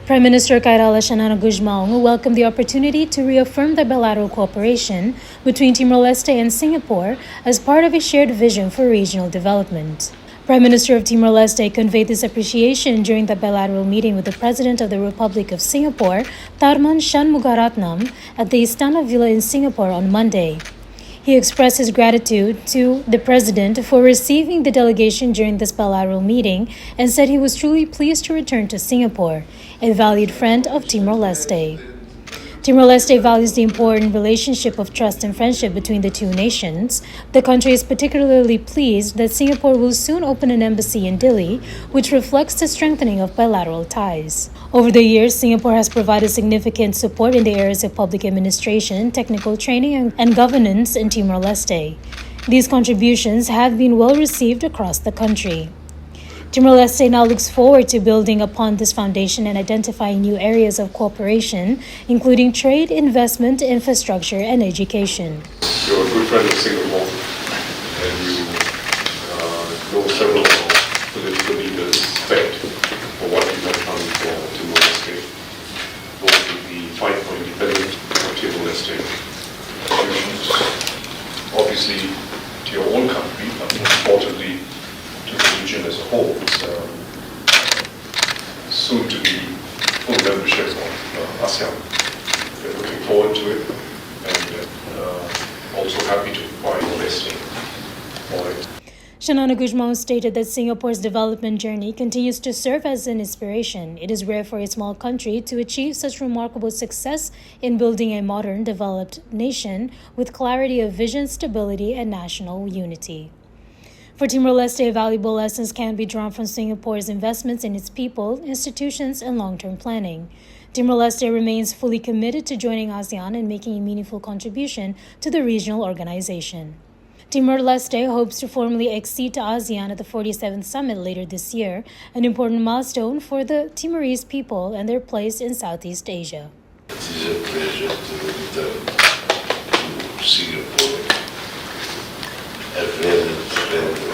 Prime Minister Rala Xanana Gusmão welcomed the opportunity to reaffirm the bilateral cooperation between Timor-Leste and Singapore as part of a shared vision for regional development. Prime Minister of Timor-Leste conveyed this appreciation during the bilateral meeting with the President of the Republic of Singapore, Tharman Shanmugaratnam, at the Istana Villa in Singapore on Monday. He expressed his gratitude to the President for receiving the delegation during this bilateral meeting and said he was truly pleased to return to Singapore, a valued friend of Timor-Leste. Timor-Leste values the important relationship of trust and friendship between the two nations. The country is particularly pleased that Singapore will soon open an embassy in Dili, which reflects the strengthening of bilateral ties. Over the years, Singapore has provided significant support in the areas of public administration, technical training, and governance in Timor-Leste. These contributions have been well received across the country. Timor-Leste now looks forward to building upon this foundation and identifying new areas of cooperation, including trade, investment, infrastructure, and education. You're a good friend of Singapore, and you know several political leaders expect for what you have done for Timor-Leste, both with the fight for independence of Timor-Leste, contributions, obviously to your own country, but more importantly to the region as a whole. Soon to be full membership of ASEAN. We're looking forward to it, and also happy to provide investing for it. Xanana Gusmão stated that Singapore's development journey continues to serve as an inspiration. It is rare for a small country to achieve such remarkable success in building a modern, developed nation with clarity of vision, stability, and national unity. For Timor-Leste, valuable lessons can be drawn from Singapore's investments in its people, institutions, and long-term planning. Timor-Leste remains fully committed to joining ASEAN and making a meaningful contribution to the regional organization. Timor-Leste hopes to formally accede to ASEAN at the 47th Summit later this year, an important milestone for the Timorese people and their place in Southeast Asia. It is a pleasure to return to Singapore, a very friend.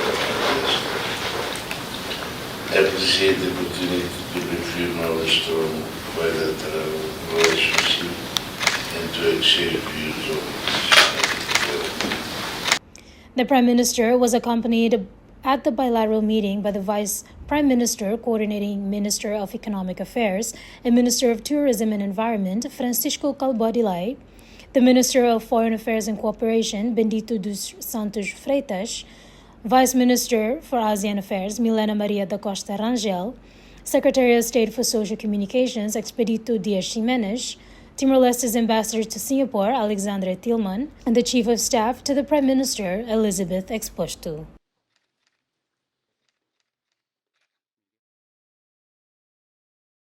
I appreciate the opportunity to reaffirm our strong bilateral relationship and to exchange views on this. The Prime Minister was accompanied at the bilateral meeting by the Vice Prime Minister, Coordinating Minister of Economic Affairs, and Minister of Tourism and Environment, Francisco Calbodilay, the Minister of Foreign Affairs and Cooperation, Bendito dos Santos Freitas, Vice Minister for ASEAN Affairs, Milena Maria da Costa Rangel, Secretary of State for Social Communications, Expedito Dias Ximenes, Timor-Leste's Ambassador to Singapore, Alexandre Tillman, and the Chief of Staff to the Prime Minister, Elizabeth Exposto.